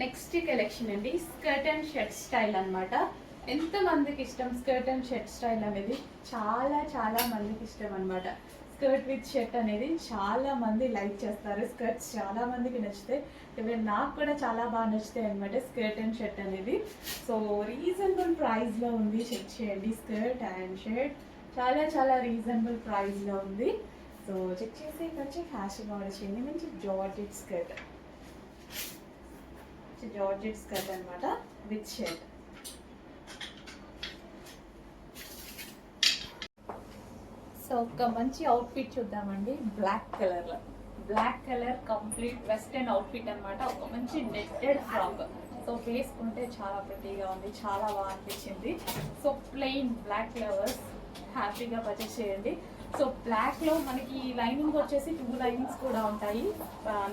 Next collection అండి, skirt and shirt style అనమాట. ఎంత మందికి ఇష్టం స్కర్ట్ అండ్ షర్ట్ స్టైల్ అనేది, చాలా చాలా మందికి ఇష్టం అనమాట. స్కర్ట్ విత్ షర్ట్ అనేది చాలా మంది లైక్ చేస్తారు. స్కర్ట్స్ చాలా మందికి నచ్చితే, ఈవెన్ నాకు కూడా చాలా బాగా నచ్చుతాయి అనమాట స్కర్ట్ అండ్ షర్ట్ అనేది. సో రీజనబుల్ ప్రైస్లో ఉంది, చెక్ చేయండి. స్కర్ట్ అండ్ షర్ట్ చాలా చాలా రీజనబుల్ ప్రైస్లో ఉంది. సో చెక్ చేసి కొంచెం ఫ్యాషన్గా ఆర్డర్ చేయండి. మంచి జార్జెట్ స్కర్ట్, జార్జెట్ స్కర్ట్ అనమాట విత్ షర్ట్. సో ఒక మంచి అవుట్ఫిట్ చూద్దామండి. Black colour complete western outfit అనమాట. ఒక మంచి నెట్టెడ్ ఫ్రాక్. సో వేసుకుంటే చాలా ప్రెటీగా ఉంది, చాలా బాగా అనిపించింది. సో ప్లెయిన్ బ్లాక్ లవర్స్ హ్యాపీగా పర్చేస్ చేయండి. సో బ్లాక్లో మనకి లైనింగ్ వచ్చేసి 2 లైనింగ్స్ కూడా ఉంటాయి.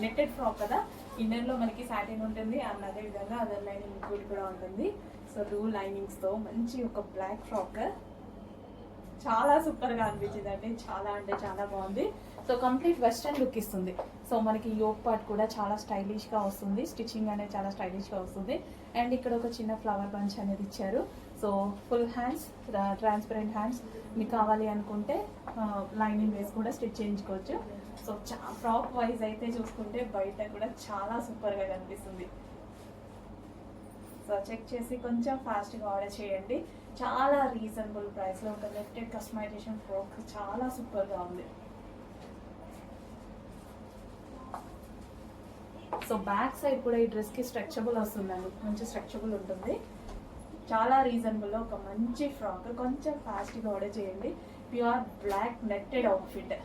నెట్టెడ్ ఫ్రాక్ కదా, ఇన్నర్లో మనకి సాటిన్ ఉంటుంది అండ్ అదేవిధంగా అదర్ లైనింగ్ ఇంక్లూడ్ కూడా ఉంటుంది. సో 2 లైనింగ్స్తో మంచి ఒక బ్లాక్ ఫ్రాక్ చాలా సూపర్గా అనిపించింది అండి. చాలా అంటే చాలా బాగుంది. సో కంప్లీట్ వెస్ట్రన్ లుక్ ఇస్తుంది. సో మనకి యోక్ పార్ట్ కూడా చాలా స్టైలిష్గా వస్తుంది, స్టిచ్చింగ్ అనేది చాలా స్టైలిష్గా వస్తుంది. అండ్ ఇక్కడ ఒక చిన్న ఫ్లవర్ బంచ్ అనేది ఇచ్చారు. So full hands, transparent hands. మీకు కావాలి అనుకుంటే లైనింగ్ వేసి కూడా స్టిచ్ చేయించుకోవచ్చు. సో ఫ్రాక్ వైజ్ అయితే చూసుకుంటే బయట కూడా చాలా సూపర్గా కనిపిస్తుంది. సో చెక్ చేసి కొంచెం ఫాస్ట్గా ఆర్డర్ చేయండి. చాలా రీజనబుల్ ప్రైస్లో ఒక నెట్టెడ్ కస్టమైజేషన్ ఫ్రాక్ చాలా సూపర్గా ఉంది. సో బ్యాక్ సైడ్ కూడా ఈ డ్రెస్కి స్ట్రెచబుల్ వస్తుందండి, మంచి స్ట్రెచబుల్ ఉంటుంది. చాలా రీజనబుల్లో ఒక మంచి ఫ్రాక్, కొంచెం ఫాస్ట్గా ఆర్డర్ చేయండి. Pure black netted outfit.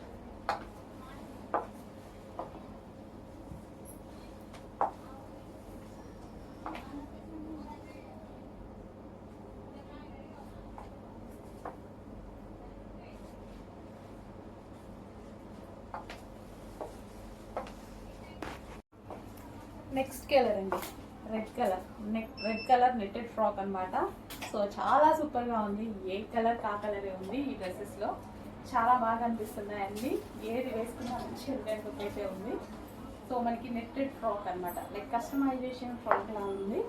Next colour అండి, రెడ్ కలర్ నెట్టెడ్ ఫ్రాక్ అనమాట. సో చాలా సూపర్గా ఉంది. ఏ కలర్ కా కలరే ఉంది ఈ డ్రెస్సెస్లో. చాలా బాగా అనిపిస్తున్నాయండి. ఏది వేసుకున్నా మంచి లుక్ అయితే ఉంది. సో మనకి నెట్టెడ్ ఫ్రాక్ అనమాట, లైక్ కస్టమైజేషన్ ఫ్రాక్ లా ఉంది.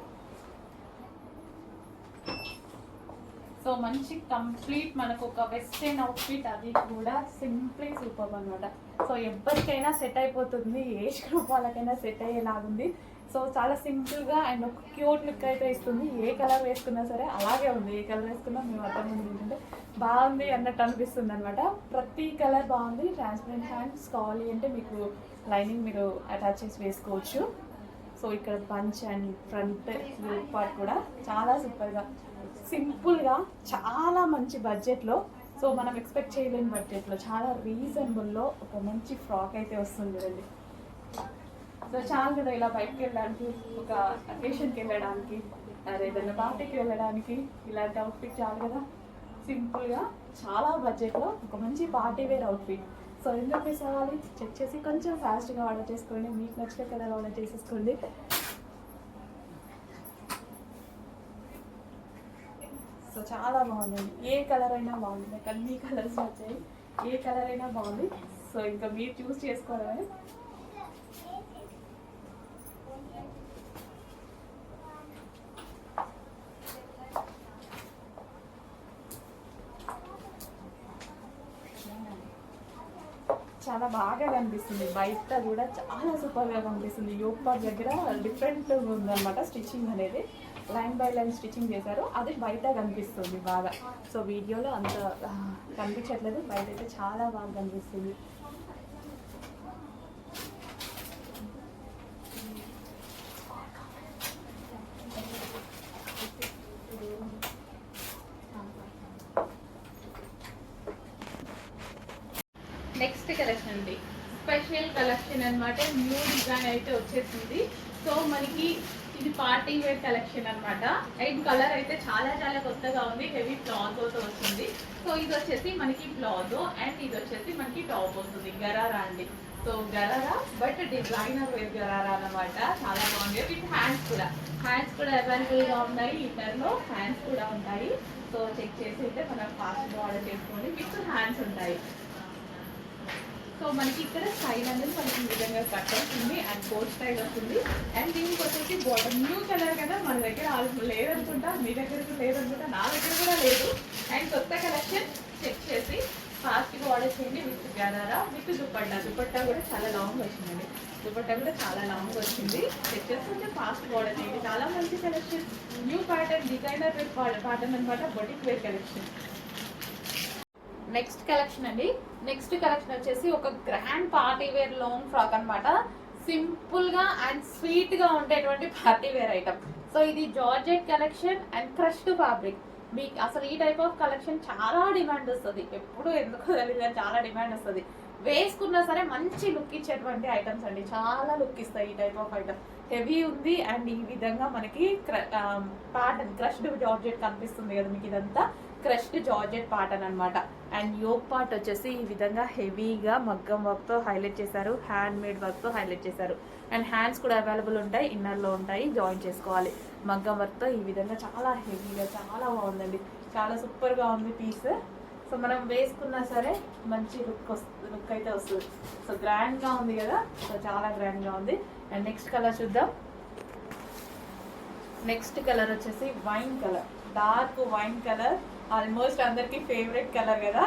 సో మంచి కంప్లీట్ మనకు ఒక వెస్టర్న్ అవుట్ఫిట్, అది కూడా సింప్లీ సూపర్ అనమాట. సో ఎవరికైనా సెట్ అయిపోతుంది, ఏజ్ గ్రూప్ వాళ్ళకైనా సెట్ అయ్యేలాగుంది. సో చాలా సింపుల్గా అండ్ ఒక క్యూట్ లుక్ అయితే ఇస్తుంది. ఏ కలర్ వేసుకున్నా సరే అలాగే ఉంది. ఏ కలర్ వేసుకున్నా మేము అర్థం ఏంటంటే బాగుంది అన్నట్టు అనిపిస్తుంది అనమాట. ప్రతి కలర్ బాగుంది. ట్రాన్స్పరెంట్ హ్యాండ్స్ కావాలి అంటే మీకు లైనింగ్ మీరు అటాచ్ చేసి వేసుకోవచ్చు. సో ఇక్కడ punch and front look part కూడా చాలా సూపర్గా, సింపుల్గా, చాలా మంచి బడ్జెట్లో. సో మనం ఎక్స్పెక్ట్ చేయలేని బడ్జెట్లో చాలా రీజనబుల్లో ఒక మంచి ఫ్రాక్ అయితే వస్తుంది కదండి. సో చాలా కదా ఇలా బయటకు వెళ్ళడానికి, ఒక అకేషన్కి వెళ్ళడానికి, ఏదైనా పార్టీకి వెళ్ళడానికి ఇలాంటి అవుట్ఫిట్ చాలు కదా. సింపుల్గా చాలా బడ్జెట్లో ఒక మంచి పార్టీ వేర్ అవుట్ఫిట్. సో ఎందుకు మిస్ అవ్వాలి? చెక్ చేసి కొంచెం ఫాస్ట్గా ఆర్డర్ చేసుకోండి. మీకు నచ్చిన కలర్ ఆర్డర్ చేసేసుకోండి. సో చాలా బాగుందండి. ఏ కలర్ అయినా బాగుంది, నాకు అన్ని కలర్స్ వచ్చాయి. ఏ కలర్ అయినా బాగుంది. సో ఇంకా మీరు చూస్ చేసుకోవడమే. చాలా బాగా కనిపిస్తుంది. బయట కూడా చాలా సూపర్గా కనిపిస్తుంది. యోక్ పార్ట్ దగ్గర డిఫరెంట్ ఉందన్నమాట స్టిచ్చింగ్ అనేది. లైన్ బై లైన్ స్టిచ్చింగ్ చేశారు, అది బయట కనిపిస్తుంది బాగా. సో వీడియోలో అంత కనిపించట్లేదు, బయట అయితే చాలా బాగా కనిపిస్తుంది. నెక్స్ట్ కలెక్షన్ అండి, స్పెషల్ కలెక్షన్ అనమాట. న్యూ డిజైన్ అయితే వచ్చేసింది. సో మనకి ఇది పార్టీ వేర్ కలెక్షన్ అనమాట. అండ్ కలర్ అయితే చాలా చాలా కొత్తగా ఉంది. హెవీ ప్లాజోతో వచ్చింది. సో ఇది వచ్చేసి మనకి ప్లాజో అండ్ ఇది వచ్చేసి మనకి టాప్ వస్తుంది. గరారా అండి. So gharara but designer wear gharara అనమాట. చాలా బాగుంది. విత్ హ్యాండ్స్ కూడా అవైలబుల్గా ఉన్నాయి. ఇన్నర్లో హ్యాండ్స్ కూడా ఉంటాయి. సో చెక్ చేసి అయితే మనం ఫాస్ట్గా ఆర్డర్ చేసుకోండి. విత్ హ్యాండ్స్ ఉంటాయి. సో మనకి ఇక్కడ స్టైల్ అనేది మనకి ఈ విధంగా కట్ వస్తుంది అండ్ కోట్ స్టైల్ వస్తుంది. అండ్ దీనికి వచ్చేసి బాటమ్ న్యూ కలర్ కదా, మన దగ్గర లేదనుకుంటా, మీ దగ్గర లేదనుకుంటా, నా దగ్గర కూడా లేదు. అండ్ కొత్త కలెక్షన్ చెక్ చేసి ఫాస్ట్గా ఆర్డర్ చేయండి. విత్ గరారా విత్ దుపట్టా కూడా చాలా లాంగ్ వచ్చిందండి. దుపట్టా కూడా చాలా లాంగ్ వచ్చింది. చెక్ చేసుకుంటే ఫాస్ట్గా ఆర్డర్ చేయండి. చాలా మంచి collection, new pattern, designer wear pattern అనమాట, boutique wear collection. Next collection అండి. నెక్స్ట్ కలెక్షన్ వచ్చేసి ఒక grand party wear long frock అనమాట. సింపుల్ గా అండ్ స్వీట్ గా ఉండేటువంటి పార్టీ వేర్ ఐటమ్. సో ఇది georgette collection and crushed fabric. మీకు అసలు ఈ టైప్ ఆఫ్ కలెక్షన్ చాలా డిమాండ్ వస్తుంది, ఎప్పుడు ఎందుకో తెలియదు, చాలా డిమాండ్ వస్తుంది. వేసుకున్నా సరే మంచి లుక్ ఇచ్చేటువంటి ఐటమ్స్ అండి, చాలా లుక్ ఇస్తాయి ఈ టైప్ ఆఫ్ ఐటమ్. హెవీ ఉంది అండ్ ఈ విధంగా మనకి ప్యాటర్న్ క్రష్డ్ జార్జెట్ కనిపిస్తుంది కదా మీకు, ఇదంతా క్రష్డ్ జార్జెట్ ప్యాటర్న్ అనమాట. అండ్ యోక్ పార్ట్ వచ్చేసి ఈ విధంగా హెవీగా మగ్గం వర్క్తో హైలైట్ చేశారు, హ్యాండ్ మేడ్ వర్క్తో హైలైట్ చేశారు. అండ్ హ్యాండ్స్ కూడా అవైలబుల్ ఉంటాయి, ఇన్నర్లో ఉంటాయి, జాయిన్ చేసుకోవాలి. మగ్గం వర్క్తో ఈ విధంగా చాలా హెవీగా చాలా బాగుందండి, చాలా సూపర్గా ఉంది పీస్. సో మనం వేసుకున్నా సరే మంచి లుక్ అయితే వస్తుంది. సో గ్రాండ్గా ఉంది కదా, సో చాలా గ్రాండ్గా ఉంది. అండ్ నెక్స్ట్ కలర్ చూద్దాం. నెక్స్ట్ కలర్ వచ్చేసి wine colour, dark wine colour. Almost అందరికీ ఫేవరెట్ కలర్ కదా,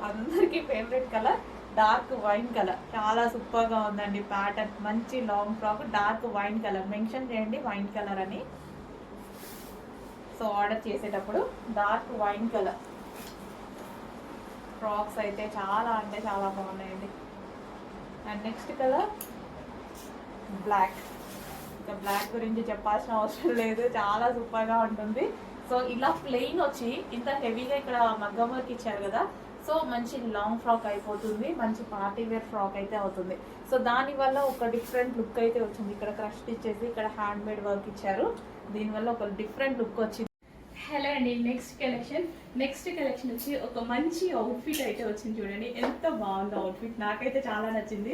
అందరికీ favourite colour dark wine colour. చాలా సూపర్గా ఉందండి ప్యాటర్న్. మంచి long frock dark wine colour, mention చేయండి వైన్ కలర్ అని. సో ఆర్డర్ చేసేటప్పుడు డార్క్ వైన్ కలర్ ఫ్రాక్స్ అయితే చాలా అంటే చాలా బాగున్నాయండి. And next colour black. ఇంకా బ్లాక్ గురించి చెప్పాల్సిన అవసరం లేదు, చాలా సూపర్గా ఉంటుంది. సో ఇలా ప్లెయిన్ వచ్చి ఇంత హెవీగా ఇక్కడ మగ్గం వర్క్ ఇచ్చారు కదా, సో మంచి లాంగ్ ఫ్రాక్ అయిపోతుంది, మంచి పార్టీ వేర్ ఫ్రాక్ అయితే అవుతుంది. సో దానివల్ల ఒక డిఫరెంట్ లుక్ అయితే వచ్చింది. ఇక్కడ క్రష్ ఇచ్చేసి ఇక్కడ హ్యాండ్ మేడ్ వర్క్ ఇచ్చారు, దీనివల్ల ఒక డిఫరెంట్ లుక్ వచ్చింది. హలో అండి, నెక్స్ట్ కలెక్షన్ వచ్చి ఒక మంచి అవుట్ఫిట్ అయితే వచ్చింది. చూడండి ఎంత బాగుందో అవుట్ఫిట్, నాకైతే చాలా నచ్చింది.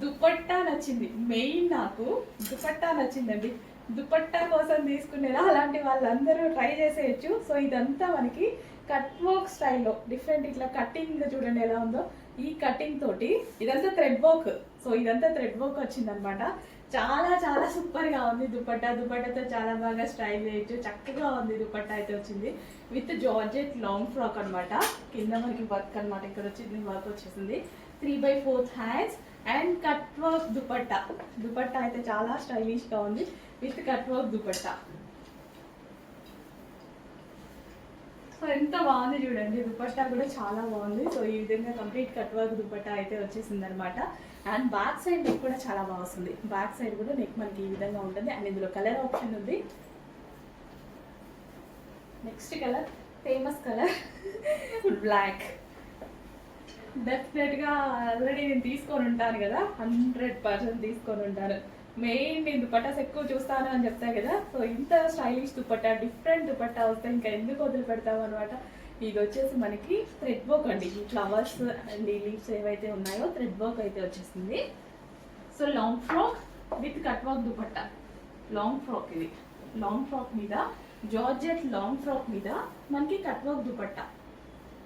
దుపట్టా నచ్చింది, మెయిన్ నాకు దుపట్టా నచ్చిందండి. దుపట్టా కోసం తీసుకునేదా అలాంటి వాళ్ళందరూ ట్రై చేసేయచ్చు. సో ఇదంతా మనకి కట్ వర్క్ స్టైల్లో డిఫరెంట్, ఇట్లా కటింగ్ చూడండి ఎలా ఉందో, ఈ కటింగ్ తోటి ఇదంతా థ్రెడ్ వర్క్. సో ఇదంతా థ్రెడ్ వర్క్ వచ్చిందనమాట. చాలా చాలా సూపర్గా ఉంది దుపట్టాతో చాలా బాగా స్టైల్ చేయొచ్చు, చక్కగా ఉంది దుపట్టా అయితే వచ్చింది. విత్ జార్జెట్ లాంగ్ ఫ్రాక్ అనమాట, కింద మనకి వర్క్ అనమాట, ఇక్కడ వచ్చి వర్క్ వచ్చేసింది. 3/4 hands and cut work dupatta అయితే చాలా స్టైలిష్గా ఉంది with cut work dupatta. So ఎంత బాగుంది చూడండి, దుపట్టా కూడా చాలా బాగుంది. సో ఈ విధంగా కంప్లీట్ కట్ వర్క్ దుపట్టా అయితే వచ్చేసింది అనమాట. అండ్ బ్యాక్ సైడ్ నెక్ కూడా చాలా బాగా వస్తుంది, బ్యాక్ సైడ్ కూడా నెక్ మనకి ఈ విధంగా ఉంటుంది. అండ్ ఇందులో కలర్ ఆప్షన్ ఉంది. Next colour famous colour black. డెఫినెట్గా ఆల్రెడీ నేను తీసుకొని ఉంటాను కదా, 100% తీసుకొని ఉంటాను. మెయిన్ నేను దుపట్టాస్ ఎక్కువ చూస్తాను అని చెప్తాను కదా, సో ఇంత స్టైలిష్ దుపట్టా, డిఫరెంట్ దుపట్టా వస్తే ఇంకా ఎందుకు వదిలి పెడతాం అనమాట. ఇది వచ్చేసి మనకి థ్రెడ్ వర్క్ అండి, ఈ ఫ్లవర్స్ అండ్ ఈ లీవ్స్ ఏవైతే ఉన్నాయో థ్రెడ్ వర్క్ అయితే వచ్చేసింది. So long frock with cut work dupatta, long frock. ఇది లాంగ్ ఫ్రాక్ మీద జార్జెట్ లాంగ్ ఫ్రాక్ మీద మనకి కట్ వర్క్ దుపట్టా.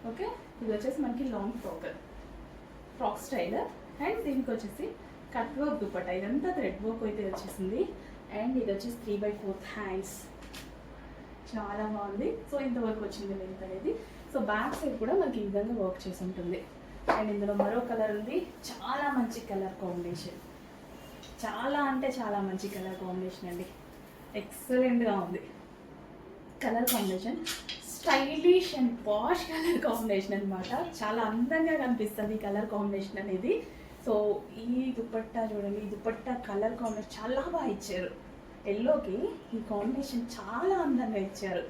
ఓకే, ఇది వచ్చేసి మనకి లాంగ్ ఫ్రాక్ స్టైల్. అండ్ దీనికి వచ్చేసి కట్ వర్క్ దుపట్టా, ఇదంతా థ్రెడ్ వర్క్ అయితే వచ్చేసింది. అండ్ ఇది వచ్చేసి 3/4 హ్యాండ్స్, చాలా బాగుంది. సో ఇంతవరకు వచ్చింది లెంత్ అనేది. సో బ్యాక్ సైడ్ కూడా మనకి ఈ విధంగా వర్క్ చేసి ఉంటుంది. అండ్ ఇందులో మరో కలర్ ఉంది, చాలా మంచి కలర్ కాంబినేషన్, చాలా అంటే చాలా మంచి కలర్ కాంబినేషన్ అండి, ఎక్సలెంట్గా ఉంది colour combination. Stylish and posh colour combination అనమాట, చాలా అందంగా కనిపిస్తుంది ఈ కలర్ కాంబినేషన్ అనేది. సో ఈ దుపట్టా చూడండి, ఈ దుపట్టా కలర్ కాంబినేషన్ చాలా బాగా ఇచ్చారు. ఎల్లోకి ఈ కాంబినేషన్ చాలా అందంగా ఇచ్చారు.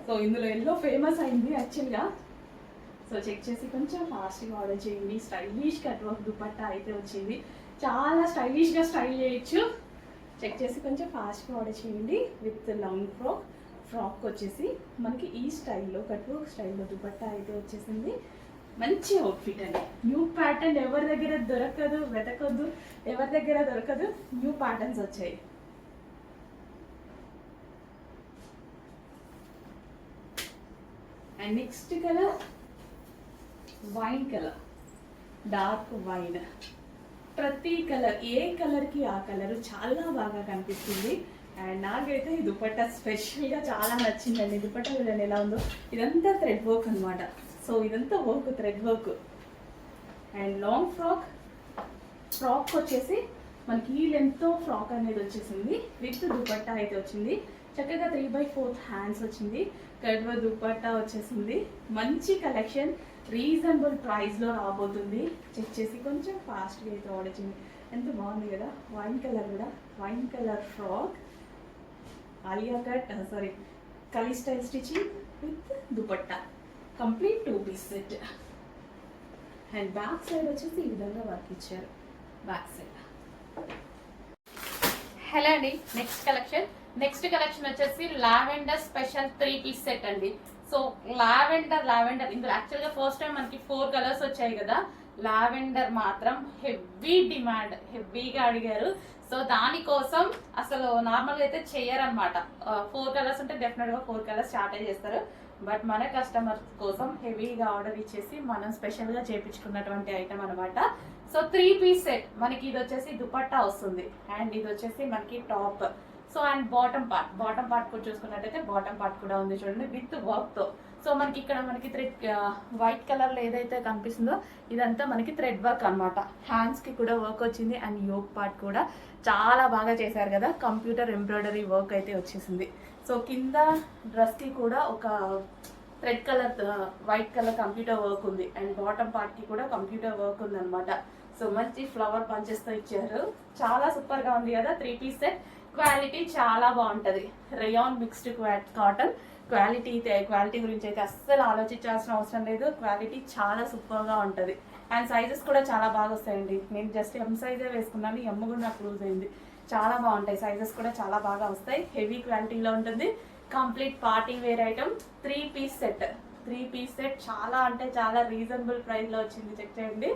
సో ఇందులో ఎల్లో ఫేమస్ అయింది యాక్చువల్గా. సో చెక్ చేసి కొంచెం ఫాస్ట్గా ఆర్డర్ చేయండి. స్టైలిష్ కట్ వర్క్ దుపట్టా అయితే వచ్చింది, చాలా స్టైలిష్గా స్టైల్ చేయొచ్చు. చెక్ చేసి కొంచెం ఫాస్ట్గా ఆర్డర్ చేయండి. విత్ లాంగ్ ఫ్రాక్ వచ్చేసి మనకి ఈ స్టైల్లో కట్ వర్క్ స్టైల్లో దుపట్టా అయితే వచ్చేసింది. మంచి అవుట్ఫిట్ అండి, న్యూ ప్యాటర్న్, ఎవరి దగ్గర దొరకదు, వెతకొద్దు, ఎవరి దగ్గర దొరకదు, న్యూ ప్యాటర్న్స్ వచ్చాయి. And next colour wine colour, dark wine. ప్రతి కలర్, ఏ కలర్కి ఆ కలర్ చాలా బాగా కనిపిస్తుంది. అండ్ నాకైతే ఈ దుపట్టా స్పెషల్గా చాలా నచ్చిందండి. దుపట్టా చూడండి ఎలా ఉందో. ఇదంతా థ్రెడ్ వర్క్ అనమాట. సో ఇదంతా work, thread work. And long frock వచ్చేసి మనకి ఈ లెంత్తో ఫ్రాక్ అనేది వచ్చేసింది. విత్ దుపట్టా అయితే వచ్చింది. చక్కగా 3/4 హ్యాండ్స్ వచ్చింది. కడ్వ దుపట్టా వచ్చేసింది. మంచి కలెక్షన్, రీజనబుల్ ప్రైస్లో రాబోతుంది. చెక్ చేసి కొంచెం ఫాస్ట్గా అయితే ఆర్డర్ చేయండి. ఎంత బాగుంది కదా. వైన్ కలర్ కూడా, wine colour frock, Alia cut, sorry కలీ style stitching with dupatta, complete 2 piece set. And back side వచ్చేసి ఈ విధంగా వర్క్ ఇచ్చారు. Back side. హలో అండి, నెక్స్ట్ కలెక్షన్ వచ్చేసి లావెండర్ స్పెషల్ 3 పీస్ సెట్ అండి. సో లావెండర్ ఇందులో యాక్చువల్గా ఫస్ట్ టైం మనకి 4 కలర్స్ వచ్చాయి కదా. లావెండర్ మాత్రం హెవీ డిమాండ్, హెవీగా అడిగారు. సో దానికోసం అసలు నార్మల్గా అయితే చేయరనమాట. 4 కలర్స్ ఉంటే డెఫినెట్గా 4 కలర్స్ స్టార్ట్ చేస్తారు. బట్ మన కస్టమర్స్ కోసం హెవీగా ఆర్డర్ ఇచ్చేసి మనం స్పెషల్గా చేయించుకున్నటువంటి ఐటమ్ అనమాట. సో 3 పీస్ సెట్ మనకి. ఇది వచ్చేసి దుపట్టా వస్తుంది అండ్ ఇది వచ్చేసి మనకి top. So and bottom part కూడా చూసుకున్నట్టయితే బాటమ్ పార్ట్ కూడా ఉంది చూడండి విత్ వర్క్తో. సో మనకి ఇక్కడ మనకి థ్రెడ్ వైట్ కలర్లో ఏదైతే కనిపిస్తుందో ఇదంతా మనకి థ్రెడ్ వర్క్ అనమాట. హ్యాండ్స్కి కూడా వర్క్ వచ్చింది అండ్ యోక్ పార్ట్ కూడా చాలా బాగా చేశారు కదా. కంప్యూటర్ ఎంబ్రాయిడరీ వర్క్ అయితే వచ్చేసింది. సో కింద డ్రెస్కి కూడా ఒక thread colour white colour computer work ఉంది అండ్ బాటమ్ పార్ట్కి కూడా కంప్యూటర్ వర్క్ ఉంది అనమాట. సో మంచి ఫ్లవర్ పంచెస్తో ఇచ్చారు. చాలా సూపర్గా ఉంది కదా. 3 పీస్ సెట్. క్వాలిటీ చాలా బాగుంటుంది. Rayon mixed cotton. క్వాలిటీ గురించి అయితే అస్సలు ఆలోచించాల్సిన అవసరం లేదు. క్వాలిటీ చాలా సూపర్గా ఉంటుంది. అండ్ సైజెస్ కూడా చాలా బాగా వస్తాయండి. నేను జస్ట్ ఎం సైజే వేసుకున్నాను. ఎమ్ కూడా నాకు లూజ్ అయింది. చాలా బాగుంటాయి. సైజెస్ కూడా చాలా బాగా వస్తాయి. హెవీ క్వాలిటీలో ఉంటుంది. Complete party wear item. 3 piece set. 3 piece set చాలా అంటే చాలా రీజనబుల్ ప్రైస్లో వచ్చింది. చెక్ చేయండి.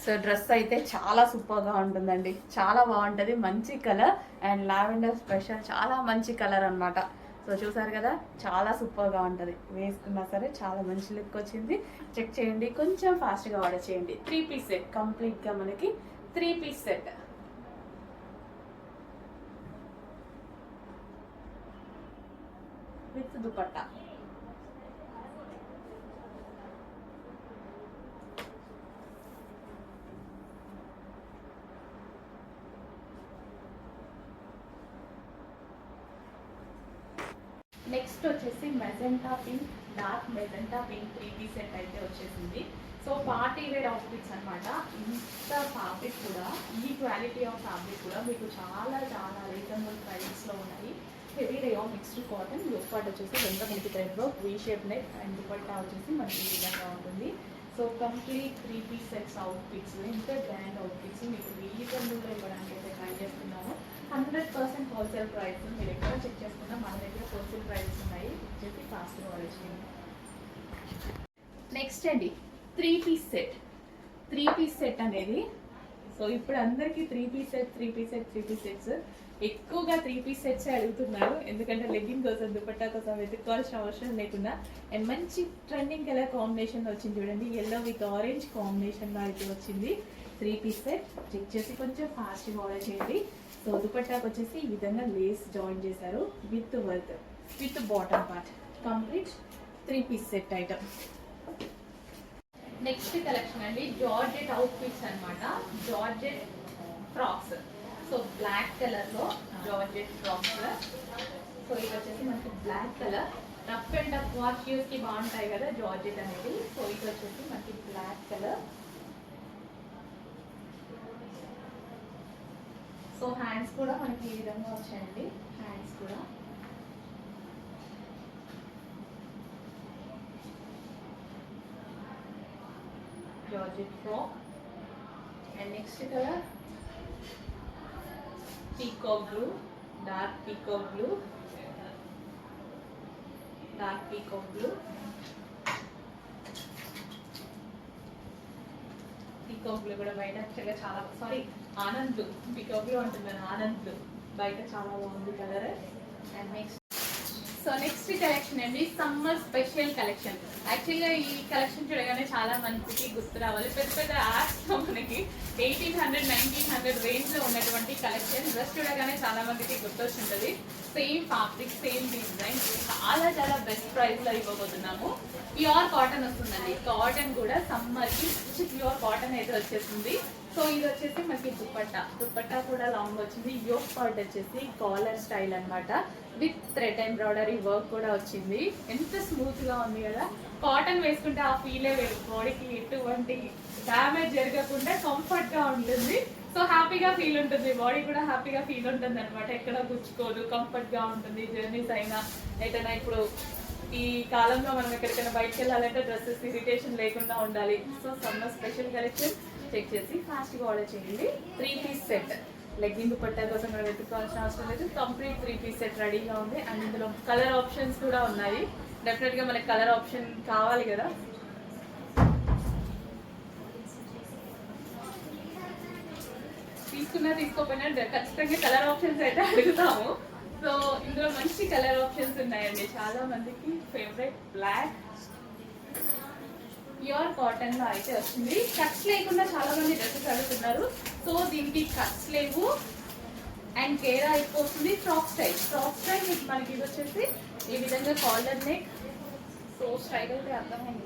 సో డ్రెస్ అయితే చాలా సూపర్గా ఉంటుందండి. చాలా బాగుంటుంది. మంచి కలర్ అండ్ లావెండర్ స్పెషల్, చాలా మంచి కలర్ అనమాట. సో చూసారు కదా, చాలా సూపర్గా ఉంటుంది. వేసుకున్నా సరే చాలా మంచి లుక్ వచ్చింది. చెక్ చేయండి, కొంచెం ఫాస్ట్గా ఆర్డర్ చేయండి. 3 పీస్ సెట్ కంప్లీట్గా మనకి 3 piece set. With dupatta. Next వచ్చేసి magenta pink, dark magenta pink 3 piece set అయితే వచ్చేసింది. సో పార్టీ వేర్ అవుట్ఫిట్స్ అనమాట. ఇంత ఫ్యాబ్రిక్ కూడా, ఈ క్వాలిటీ ఆఫ్ ఫ్యాబ్రిక్ కూడా మీకు చాలా చాలా రీజనబుల్ ప్రైస్లో ఉన్నాయి. Heavy rayon mixed cotton. Look part వచ్చేసి ఎంత మనకి thread work, V shape neck and dupatta వచ్చేసి మనకి ఈ విధంగా ఉంటుంది. So complete 3 piece sets outfits, ఇంత గ్రాండ్ అవుట్ఫిట్స్ మీకు రీజనబుల్గా ఇవ్వడానికి అయితే ట్రై చేస్తున్నాము. 100% హోల్సేల్ ప్రైస్. మీరు ఎక్కడ చెక్ చేసుకున్నా మన దగ్గర హోల్సేల్ ప్రైసెస్ ఉన్నాయి. చెప్పి ఫాస్ట్గా ఆర్డర్ చేయండి. నెక్స్ట్ అండి 3 పీస్ సెట్. 3 పీస్ సెట్ అనేది, సో ఇప్పుడు అందరికీ 3 పీస్ సెట్స్ ఎక్కువగా 3 పీస్ సెట్స్ అడుగుతున్నారు. ఎందుకంటే లెగ్గింగ్ కోసం, దుపట్టా కోసం వెతుక్కోవాల్సిన అవసరం లేకుండా అండ్ మంచి ట్రెండింగ్ కలర్ కాంబినేషన్ వచ్చింది చూడండి. ఎల్లో విత్ ఆరెంజ్ కాంబినేషన్లో అయితే వచ్చింది 3 పీస్ సెట్. చెక్ చేసి కొంచెం ఫాస్ట్గా ఆర్డర్ చేయండి. సో దుపట్టాకి వచ్చేసి ఈ విధంగా లేస్ జాయిన్ చేశారు with work, with bottom part. Complete 3 piece set item. Next collection అండి జార్జెట్ అవుట్ఫిట్స్ అనమాట. Georgette frocks. సో బ్లాక్ కలర్లో జార్జెట్ ఫ్రాక్స్. సో ఇది వచ్చేసి మనకి black colour. Rough and tough wash యూస్కి బాగుంటాయి కదా జార్జెట్ అనేది. సో ఇది వచ్చేసి మనకి బ్లాక్ కలర్. సో హ్యాండ్స్ కూడా మనకి ఈ విధంగా వచ్చాయండి. హ్యాండ్స్ కూడా georgette frock. And next colour peacock blue, dark peacock blue, dark peacock blue. Peacock blue కూడా బయట యాక్చువల్గా చాలా, sorry Anand blue, peacock blue అంటున్నాను, ఆనంద్ బ్లూ. బయట చాలా బాగుంది colour. And next so next collection అండి, సమ్మర్ స్పెషల్ కలెక్షన్. యాక్చువల్గా ఈ కలెక్షన్ చూడగానే చాలా మందికి గుర్తు రావాలి. పెద్ద పెద్ద యాప్స్లో మనకి 1800, 1900 రేంజ్లో ఉన్నటువంటి కలెక్షన్ డ్రెస్ చూడగానే చాలా మందికి గుర్తొచ్చుంటుంది. సేమ్ ఫ్యాబ్రిక్, సేమ్ డిజైన్, చాలా చాలా బెస్ట్ ప్రైస్లో ఇవ్వబోతున్నాము. ప్యూర్ కాటన్ వస్తుందండి. కాటన్ కూడా సమ్మర్కి మంచి ప్యూర్ కాటన్ అయితే వచ్చేసింది. సో ఇది వచ్చేసి మనకి దుప్పట్టా కూడా లాంగ్ వచ్చింది. యోక్ పార్ట్ వచ్చేసి కాలర్ స్టైల్ అన్నమాట. విత్ థ్రెడ్ ఎంబ్రాయిడరీ వర్క్ కూడా వచ్చింది. ఎంత స్మూత్ గా ఉంది కదా. కాటన్ వేసుకుంటే ఆ ఫీలే వేరు. బాడీకి ఎటువంటి డ్యామేజ్ జరగకుండా కంఫర్ట్ గా ఉంటుంది. సో హ్యాపీగా ఫీల్ ఉంటుంది, బాడీ కూడా హ్యాపీగా ఫీల్ ఉంటుంది అనమాట. ఎక్కడ గుచ్చుకోదు, కంఫర్ట్ గా ఉంటుంది. జర్నీస్ అయినా ఏదైనా ఇప్పుడు ఈ కాలంలో మనం ఎక్కడికైనా బయటకు వెళ్ళాలంటే డ్రెస్సెస్ ఇరిటేషన్ లేకుండా ఉండాలి. So summer special collection check చేసి ఫాస్ట్గా ఆర్డర్ చేయండి. 3 పీస్ సెట్, లెగ్గింగ్ దుపట్టా కోసం మనం వెతుక్కోవాల్సిన అవసరం లేదు. కంప్లీట్ 3 పీస్ సెట్ రెడీగా ఉంది. అండ్ ఇందులో కలర్ ఆప్షన్స్ కూడా ఉన్నాయి. డెఫినెట్గా మనకి కలర్ ఆప్షన్ కావాలి కదా. తీసుకున్నా తీసుకోపోయినా ఖచ్చితంగా కలర్ ఆప్షన్స్ అయితే అడుగుతాము. సో ఇందులో మంచి కలర్ ఆప్షన్స్ ఉన్నాయండి. చాలా మందికి ఫేవరెట్ బ్లాక్ ప్యూర్ కాటన్ లో అయితే వచ్చింది. కట్స్ లేకుండా చాలా మంది డ్రెస్సెస్ అడుగుతున్నారు. సో దీనికి కట్స్ లేవు అండ్ కేరా అయిపోతుంది. ఫ్రాక్ స్టైల్ మనకి ఇది వచ్చేసి ఈ విధంగా కాలర్ నెక్. సో స్టైల్ అయితే అర్థమైంది.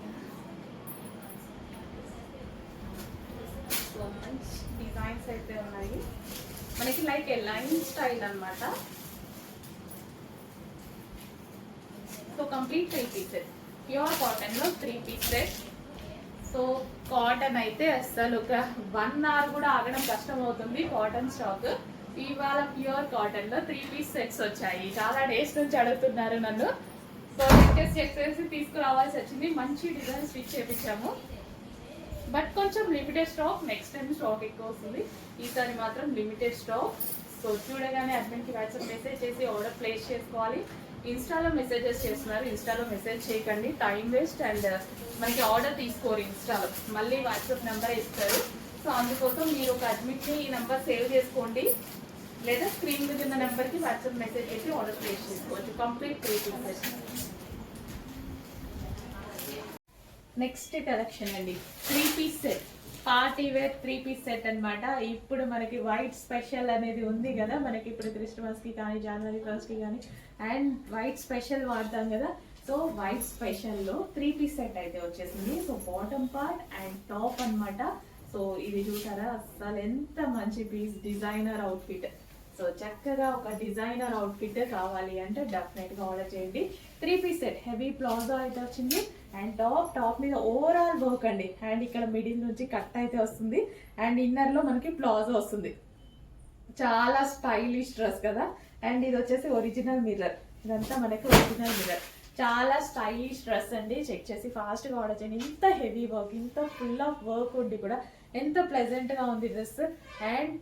సో మంచి డిజైన్స్ అయితే ఉన్నాయి మనకి, లైక్ ఏ లైన్ స్టైల్ అన్నమాట. So complete 3 pieces pure cotton లో 3 పీసెస్. సో కాటన్ అయితే అసలు ఒక 1 అవర్ కూడా ఆగడం కష్టం అవుతుంది కాటన్ స్టాక్. ఇవాళ ప్యూర్ కాటన్ లో 3 పీస్ సెట్స్ వచ్చాయి. చాలా డేస్ నుంచి అడుగుతున్నారు నన్ను. సో చెక్ చేసి తీసుకురావాల్సి వచ్చింది. మంచి డిజైన్ స్టిచ్ చేయించాము. బట్ కొంచెం limited stock. Next time stock ఎక్కువ వస్తుంది, ఈసారి మాత్రం లిమిటెడ్ స్టాక్. సో చూడగానే అడ్మిన్కి వాట్సాప్ మెసేజ్ చేసి ఆర్డర్ ప్లేస్ చేసుకోవాలి. ఇన్స్టాలో మెసేజెస్ చేస్తున్నారు, ఇన్స్టాలో మెసేజ్ చేయకండి, టైం వేస్ట్. అండ్ మనకి ఆర్డర్ తీసుకోరు ఇన్స్టాలో, మళ్ళీ వాట్సాప్ నెంబర్ ఇస్తారు. సో అందుకోసం మీరు ఒక అడ్మిట్ని ఈ నెంబర్ సేవ్ చేసుకోండి, లేదా స్క్రీన్ మీద ఉన్న నెంబర్కి వాట్సాప్ మెసేజ్ చేసి ఆర్డర్ ప్లేస్ చేసుకోవచ్చు. Complete 3 pieces. నెక్స్ట్ కలెక్షన్ అండి, 3 piece set, party wear 3 piece set అనమాట. ఇప్పుడు మనకి వైట్ స్పెషల్ అనేది ఉంది కదా, మనకి ఇప్పుడు క్రిస్మస్కి కానీ జనవరి 1st కానీ అండ్ వైట్ స్పెషల్ వాడతాం కదా. సో వైట్ స్పెషల్లో 3 పీస్ సెట్ అయితే వచ్చేసింది. So bottom part and top అనమాట. సో ఇది చూసారా, అసలు ఎంత మంచి పీస్, డిజైనర్ అవుట్ఫిట్. సో చక్కగా ఒక డిజైనర్ అవుట్ఫిట్ కావాలి అంటే డెఫినెట్గా ఆర్డర్ చేయండి. 3 పీస్ సెట్, హెవీ ప్లాజో అయితే వచ్చింది. అండ్ టాప్ మీద ఓవరాల్ వర్క్ అండి. అండ్ ఇక్కడ మిడిల్ నుంచి కట్ అయితే వస్తుంది. అండ్ ఇన్నర్లో మనకి ప్లాజో వస్తుంది. చాలా స్టైలిష్ డ్రెస్ కదా. అండ్ ఇది వచ్చేసి ఒరిజినల్ మిర్రర్. ఇదంతా మనకి ఒరిజినల్ మిర్రర్. చాలా స్టైలిష్ డ్రెస్ అండి. చెక్ చేసి ఫాస్ట్గా ఆర్డర్ చేయండి. ఇంత హెవీ వర్క్, ఇంత ఫుల్ ఆఫ్ వర్క్ ఉండి కూడా ఎంత ప్లెజెంట్గా ఉంది డ్రెస్. అండ్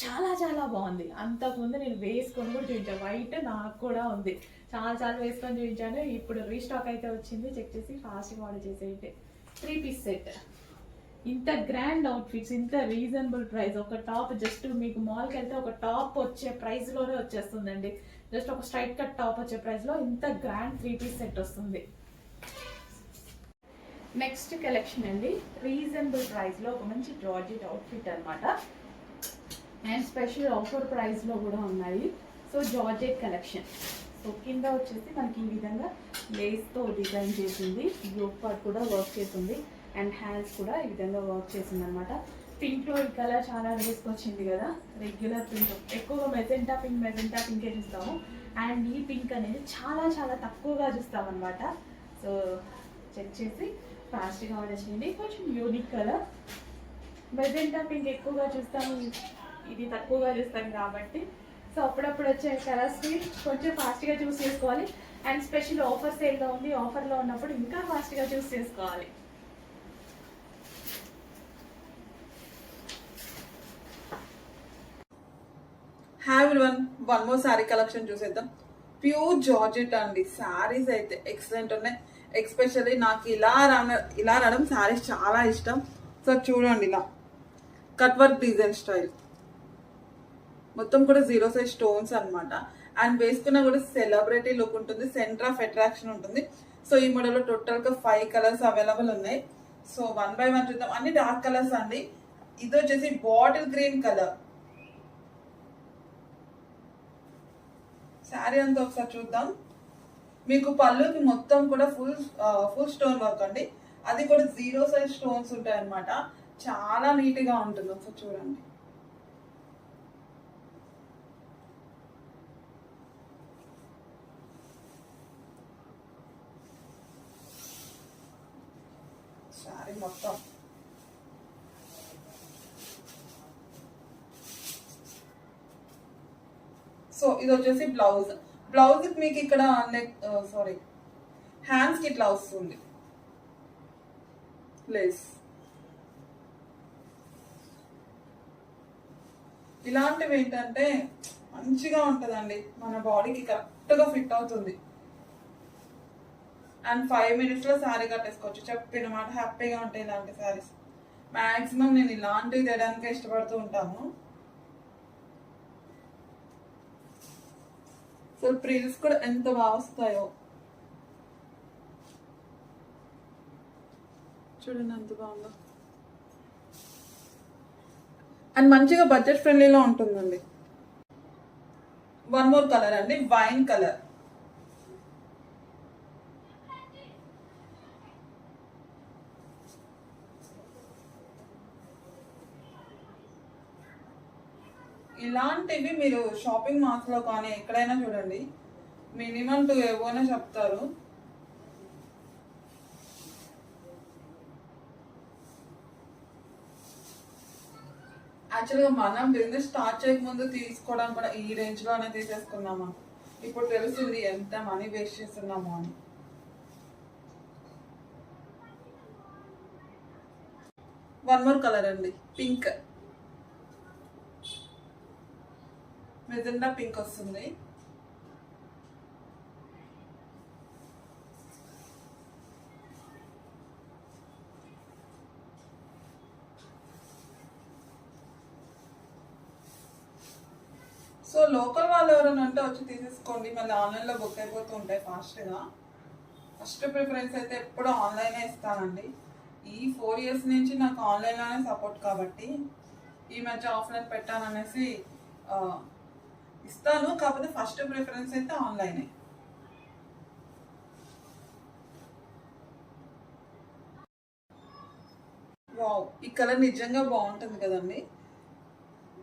చాలా చాలా బాగుంది. అంతకుముందు నేను వేసుకొని కూడా చూపించాను, వైట్ నాకు కూడా ఉంది. చాలా వేసుకొని చూపించాను. ఇప్పుడు రీస్టాక్ అయితే వచ్చింది. చెక్ చేసి ఫాస్ట్గా ఆర్డర్ చేసేయండి. 3 పీస్ సెట్, ఇంత గ్రాండ్ అవుట్ఫిట్స్, ఇంత రీజనబుల్ ప్రైస్. ఒక టాప్ జస్ట్ మీకు మాల్కి వెళ్తే ఒక టాప్ వచ్చే ప్రైస్లోనే వచ్చేస్తుందండి. జస్ట్ ఒక స్ట్రైట్ కట్ టాప్ వచ్చే ప్రైస్లో ఇంత గ్రాండ్ 3 పీస్ సెట్ వస్తుంది. నెక్స్ట్ కలెక్షన్ అండి, రీజనబుల్ ప్రైస్లో ఒక మంచి జార్జెట్ అవుట్ఫిట్ అనమాట. అండ్ స్పెషల్ ఆఫర్ ప్రైస్లో కూడా ఉన్నాయి. So georgette collection. సో కింద వచ్చేసి మనకి ఈ విధంగా లేస్తో డిజైన్ చేసింది. యోక్ పార్ట్ కూడా వర్క్ చేసింది. అండ్ హ్యాండ్స్ కూడా ఈ విధంగా వర్క్ చేసింది అనమాట. పింక్లో ఈ కలర్ చాలా వేసుకొచ్చింది కదా, రెగ్యులర్ పింక్. ఎక్కువగా మెజెంటా పింకే చూస్తాము. అండ్ ఈ పింక్ అనేది చాలా తక్కువగా చూస్తాం అనమాట. సో చెక్ చేసి ఫాస్ట్గా ఆర్డర్ చేయండి. కొంచెం యూనిక్ కలర్. మెజెంటా పింక్ ఎక్కువగా చూస్తాము, ఇది తక్కువగా చూస్తాం కాబట్టి. సో అప్పుడప్పుడు వచ్చే కలర్స్ని కొంచెం ఫాస్ట్గా చూస్ చేసుకోవాలి. అండ్ స్పెషల్ ఆఫర్ సేల్లో ఉంది, ఆఫర్లో ఉన్నప్పుడు ఇంకా ఫాస్ట్గా చూస్ చేసుకోవాలి. Hi everyone, one more sari collection చూసేద్దాం. ప్యూర్ జార్జెట్ అండి. శారీస్ అయితే ఎక్సలెంట్ ఉన్నాయి. ఎక్స్పెషల్లీ నాకు ఇలా రావడం శారీస్ చాలా ఇష్టం. సో చూడండి, ఇలా కట్ వర్క్ డిజైన్ స్టైల్ మొత్తం కూడా 0 సైజ్ స్టోన్స్ అనమాట. అండ్ వేసుకున్నా కూడా సెలబ్రిటీ లుక్ ఉంటుంది, సెంటర్ ఆఫ్ అట్రాక్షన్ ఉంటుంది. సో ఈ మోడల్లో టోటల్గా 5 కలర్స్ అవైలబుల్ ఉన్నాయి. సో 1 by 1 చూద్దాం. అన్ని డార్క్ కలర్స్ అండి. ఇది వచ్చేసి బాటిల్ గ్రీన్ కలర్. శారీ అంతా ఒకసారి చూద్దాం. మీకు పళ్ళుకి మొత్తం కూడా ఫుల్ స్టోన్ వర్క్ అండి. అది కూడా 0 సైజ్ స్టోన్స్ ఉంటాయి అన్నమాట. చాలా నీట్ గా ఉంటుంది. ఒకసారి చూడండి. శారీ మొత్తం సో ఇది వచ్చేసి బ్లౌజ్ మీకు ఇక్కడ నెక్ హ్యాండ్స్ కి ఇట్లా వస్తుంది లేస్. ఇలాంటివి ఏంటంటే మంచిగా ఉంటుందండి, మన బాడీకి కరెక్ట్ గా ఫిట్ అవుతుంది. అండ్ 5 minutes లో శారీ కట్టేసుకోవచ్చు. చెప్పిన మాట హ్యాపీగా ఉంటాయి ఇలాంటి శారీస్. మాక్సిమం నేను ఇలాంటివి తేయడానికే ఇష్టపడుతూ ఉంటాను. సో ప్రిల్స్ కూడా ఎంత బాగా వస్తాయో చూడండి, ఎంత బాగుందో. అండ్ మంచిగా బడ్జెట్ ఫ్రెండ్లీలో ఉంటుందండి. 1 more కలర్ అండి, వైన్ కలర్. ఇలాంటివి మీరు షాపింగ్ మాల్స్ లో కానీ ఎక్కడైనా చూడండి, మినిమం 2 ఏవోనే చెప్తారు. యాక్చువల్గా మనం బిజినెస్ స్టార్ట్ చేయకముందు తీసుకోవడం కూడా ఈ రేంజ్ లోనే తీసేసుకున్నామా. ఇప్పుడు తెలుస్తుంది ఎంత మనీ వేస్ట్ చేస్తున్నామో అని. వన్ మోర్ కలర్ అండి, పింక్. మెజెండా పింక్ వస్తుంది. సో లోకల్ వాళ్ళు ఎవరైనా అంటే వచ్చి తీసేసుకోండి, మళ్ళీ ఆన్లైన్లో బుక్ అయిపోతూ ఉంటాయి ఫాస్ట్గా. ఫస్ట్ ప్రిఫరెన్స్ అయితే ఎప్పుడు ఆన్లైనే ఇస్తానండి. ఈ 4 years నుంచి నాకు ఆన్లైన్లోనే సపోర్ట్ కాబట్టి ఈ మధ్య ఆఫ్లైన్ పెట్టాననేసి ఇస్తాను. కాకపోతే ఫస్ట్ ప్రిఫరెన్స్ అయితే ఆన్లైనే. వావ్, ఈ కలర్ నిజంగా బాగుంటుంది కదండి,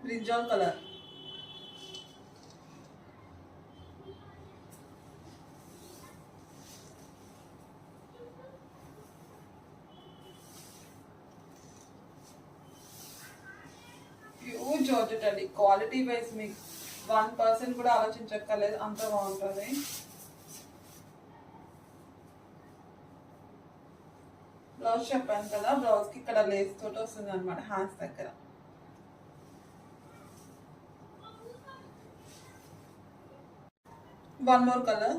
బ్రింజాల్ కలర్. ప్యూర్ జార్జెట్ అండి. క్వాలిటీ వైజ్ మీకు 1% కూడా ఆలోచించక్కర్లేదు, అంత బాగుంటుంది. బ్లౌజ్ చెప్పాను కదా, బ్లౌజ్ కి ఇక్కడ లేస్ తోటి వస్తుంది అనమాట హ్యాండ్స్ దగ్గర. One more colour,